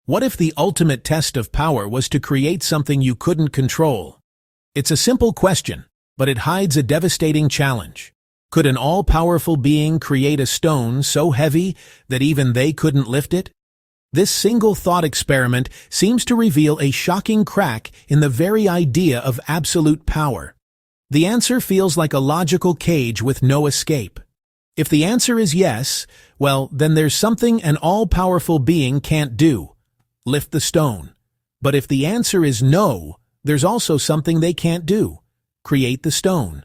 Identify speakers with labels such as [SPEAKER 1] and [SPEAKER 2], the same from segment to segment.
[SPEAKER 1] What if the ultimate test of power was to create something you couldn't control? It's a simple question, but it hides a devastating challenge. Could an all-powerful being create a stone so heavy that even they couldn't lift it? This single thought experiment seems to reveal a shocking crack in the very idea of absolute power. The answer feels like a logical cage with no escape. If the answer is yes, well, then there's something an all-powerful being can't do: lift the stone. But if the answer is no, there's also something they can't do: create the stone.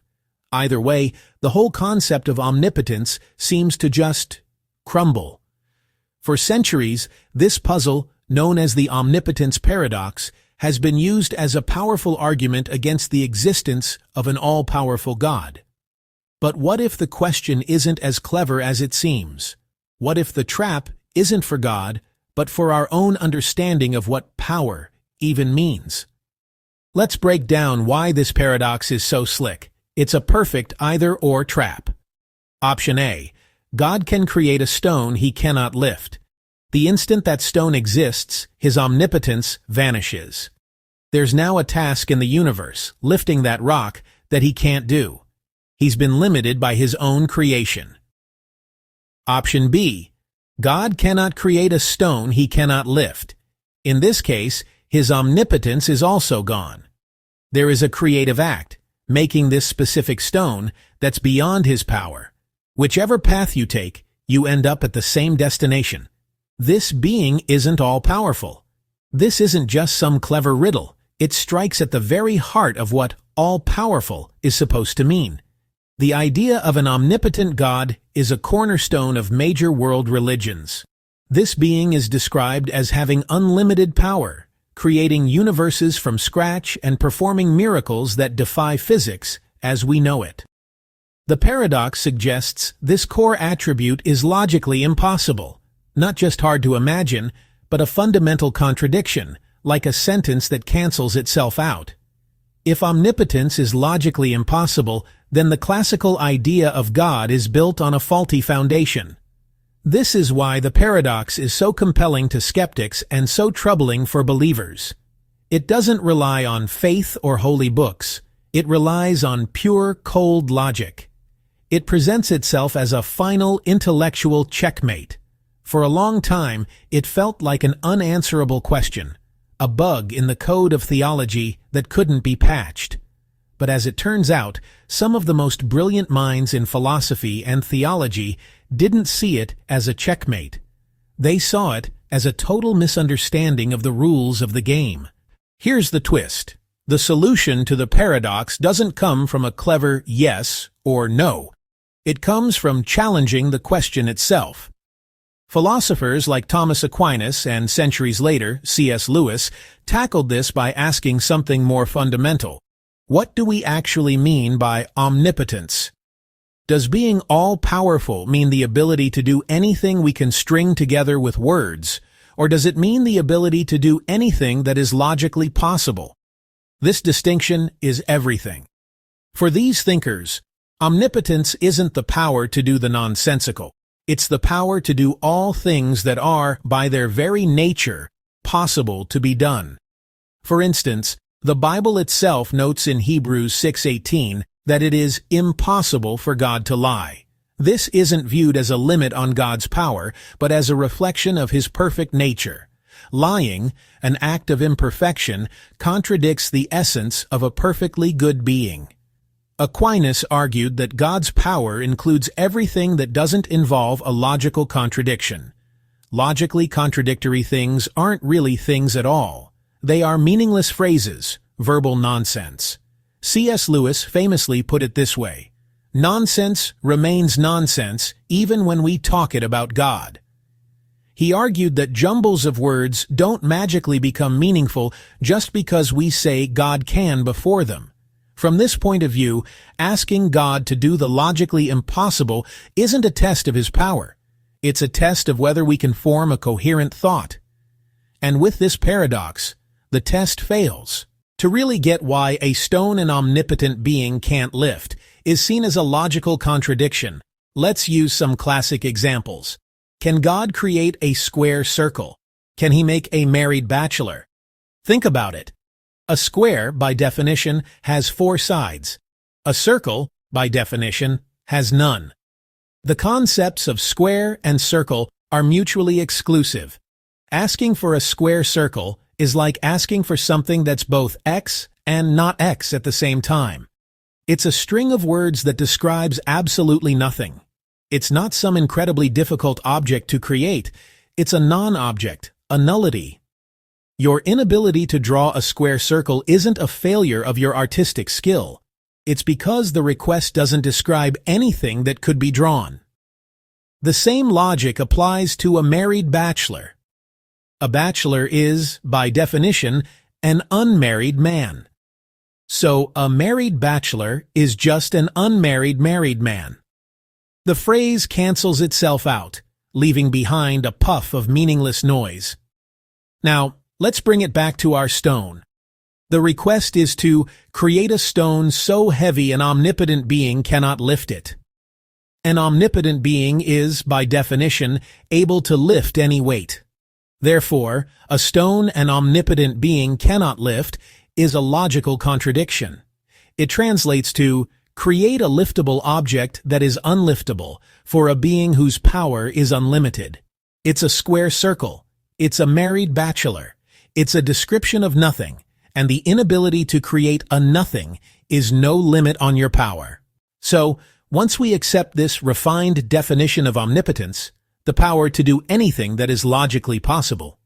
[SPEAKER 1] Either way, the whole concept of omnipotence seems to just crumble. For centuries, this puzzle, known as the omnipotence paradox, has been used as a powerful argument against the existence of an all-powerful God. But what if the question isn't as clever as it seems? What if the trap isn't for God, but for our own understanding of what power even means? Let's break down why this paradox is so slick. It's a perfect either-or trap. Option A: God can create a stone he cannot lift. The instant that stone exists, his omnipotence vanishes. There's now a task in the universe, lifting that rock, that he can't do. He's been limited by his own creation. Option B: God cannot create a stone he cannot lift. In this case, his omnipotence is also gone. There is a creative act, making this specific stone, that's beyond his power. Whichever path you take, you end up at the same destination. This being isn't all-powerful. This isn't just some clever riddle. It strikes at the very heart of what all-powerful is supposed to mean. The idea of an omnipotent God is a cornerstone of major world religions. This being is described as having unlimited power, creating universes from scratch and performing miracles that defy physics as we know it. The paradox suggests this core attribute is logically impossible, not just hard to imagine, but a fundamental contradiction, like a sentence that cancels itself out. If omnipotence is logically impossible, then the classical idea of God is built on a faulty foundation. This is why the paradox is so compelling to skeptics and so troubling for believers. It doesn't rely on faith or holy books. It relies on pure, cold logic. It presents itself as a final intellectual checkmate. For a long time, it felt like an unanswerable question, a bug in the code of theology that couldn't be patched. But as it turns out, some of the most brilliant minds in philosophy and theology didn't see it as a checkmate. They saw it as a total misunderstanding of the rules of the game. Here's the twist. The solution to the paradox doesn't come from a clever yes or no. It comes from challenging the question itself. Philosophers like Thomas Aquinas and centuries later, C.S. Lewis, tackled this by asking something more fundamental. What do we actually mean by omnipotence? Does being all-powerful mean the ability to do anything we can string together with words, or does it mean the ability to do anything that is logically possible? This distinction is everything. For these thinkers, omnipotence isn't the power to do the nonsensical. It's the power to do all things that are, by their very nature, possible to be done. For instance, the Bible itself notes in Hebrews 6:18 that it is impossible for God to lie. This isn't viewed as a limit on God's power, but as a reflection of his perfect nature. Lying, an act of imperfection, contradicts the essence of a perfectly good being. Aquinas argued that God's power includes everything that doesn't involve a logical contradiction. Logically contradictory things aren't really things at all. They are meaningless phrases, verbal nonsense. C.S. Lewis famously put it this way: "Nonsense remains nonsense even when we talk it about God." He argued that jumbles of words don't magically become meaningful just because we say God can before them. From this point of view, asking God to do the logically impossible isn't a test of his power. It's a test of whether we can form a coherent thought. And with this paradox, the test fails. To really get why a stone an omnipotent being can't lift is seen as a logical contradiction, let's use some classic examples. Can God create a square circle? can he make a married bachelor? Think about it. A square, by definition, has 4 sides. A circle, by definition, has none. The concepts of square and circle are mutually exclusive. Asking for a square circle is like asking for something that's both X and not X at the same time. It's a string of words that describes absolutely nothing. It's not some incredibly difficult object to create. It's a non-object, a nullity. Your inability to draw a square circle isn't a failure of your artistic skill. It's because the request doesn't describe anything that could be drawn. The same logic applies to a married bachelor. A bachelor is, by definition, an unmarried man. So a married bachelor is just an unmarried married man. The phrase cancels itself out, leaving behind a puff of meaningless noise. Now, let's bring it back to our stone. The request is to create a stone so heavy an omnipotent being cannot lift it. An omnipotent being is, by definition, able to lift any weight. Therefore, a stone an omnipotent being cannot lift is a logical contradiction. It translates to create a liftable object that is unliftable for a being whose power is unlimited. It's a square circle. It's a married bachelor. It's a description of nothing, and the inability to create a nothing is no limit on your power. So, once we accept this refined definition of omnipotence, the power to do anything that is logically possible,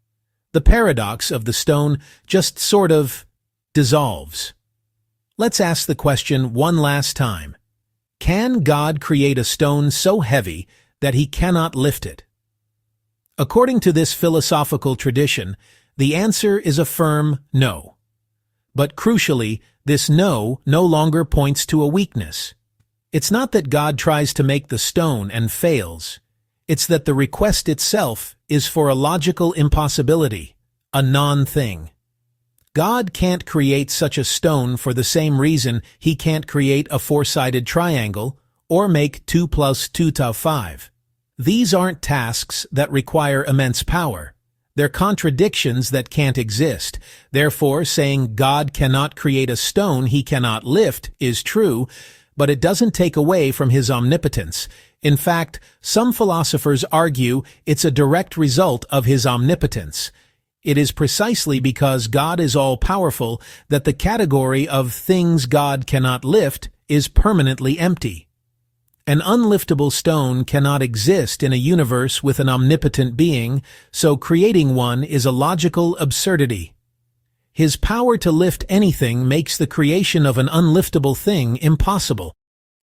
[SPEAKER 1] the paradox of the stone just sort of dissolves. Let's ask the question one last time. Can God create a stone so heavy that he cannot lift it? According to this philosophical tradition, the answer is a firm no. But crucially, this no longer points to a weakness. It's not that God tries to make the stone and fails. It's that the request itself is for a logical impossibility, a non-thing. God can't create such a stone for the same reason he can't create a 4-sided triangle or make 2 + 2 = 5. These aren't tasks that require immense power. They're contradictions that can't exist. Therefore, saying God cannot create a stone he cannot lift is true, but it doesn't take away from his omnipotence. In fact, some philosophers argue it's a direct result of his omnipotence. It is precisely because God is all-powerful that the category of things God cannot lift is permanently empty. An unliftable stone cannot exist in a universe with an omnipotent being, so creating one is a logical absurdity. His power to lift anything makes the creation of an unliftable thing impossible.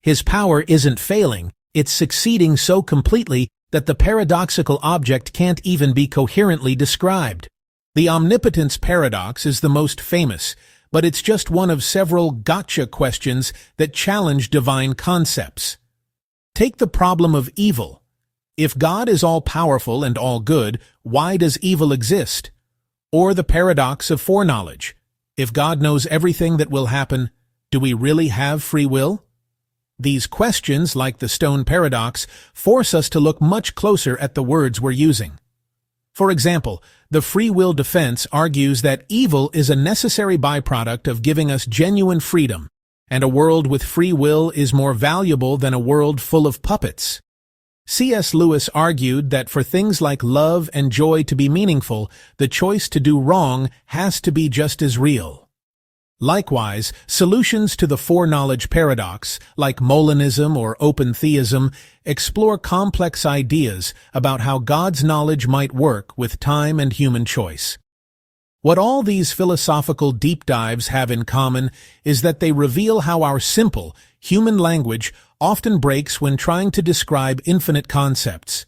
[SPEAKER 1] His power isn't failing, it's succeeding so completely that the paradoxical object can't even be coherently described. The omnipotence paradox is the most famous, but it's just one of several gotcha questions that challenge divine concepts. Take the problem of evil. If God is all-powerful and all-good, why does evil exist? Or the paradox of foreknowledge. If God knows everything that will happen, do we really have free will? These questions, like the stone paradox, force us to look much closer at the words we're using. For example, the free will defense argues that evil is a necessary byproduct of giving us genuine freedom, and a world with free will is more valuable than a world full of puppets. C.S. Lewis argued that for things like love and joy to be meaningful, the choice to do wrong has to be just as real. Likewise, solutions to the foreknowledge paradox, like Molinism or open theism, explore complex ideas about how God's knowledge might work with time and human choice. What all these philosophical deep dives have in common is that they reveal how our simple, human language often breaks when trying to describe infinite concepts.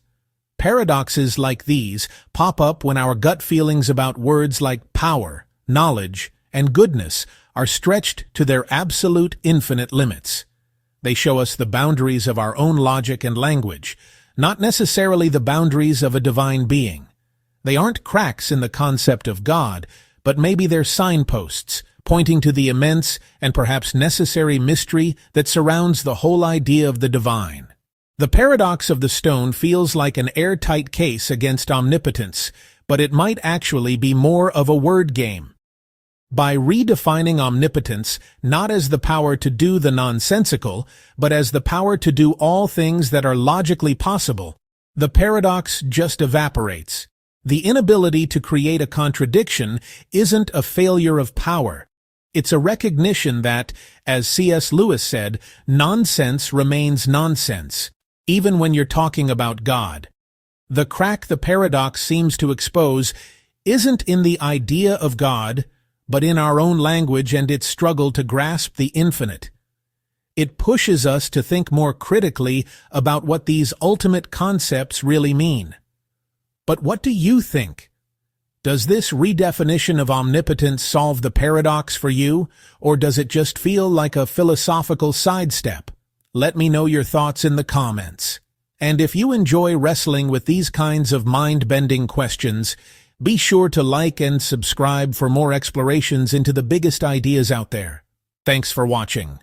[SPEAKER 1] Paradoxes like these pop up when our gut feelings about words like power, knowledge, and goodness are stretched to their absolute infinite limits. They show us the boundaries of our own logic and language, not necessarily the boundaries of a divine being. They aren't cracks in the concept of God, but maybe they're signposts, pointing to the immense and perhaps necessary mystery that surrounds the whole idea of the divine. The paradox of the stone feels like an airtight case against omnipotence, but it might actually be more of a word game. By redefining omnipotence not as the power to do the nonsensical, but as the power to do all things that are logically possible, the paradox just evaporates. The inability to create a contradiction isn't a failure of power. It's a recognition that, as C.S. Lewis said, nonsense remains nonsense, even when you're talking about God. The crack the paradox seems to expose isn't in the idea of God, but in our own language and its struggle to grasp the infinite. It pushes us to think more critically about what these ultimate concepts really mean. But what do you think? Does this redefinition of omnipotence solve the paradox for you, or does it just feel like a philosophical sidestep? Let me know your thoughts in the comments. And if you enjoy wrestling with these kinds of mind-bending questions, be sure to like and subscribe for more explorations into the biggest ideas out there. Thanks for watching.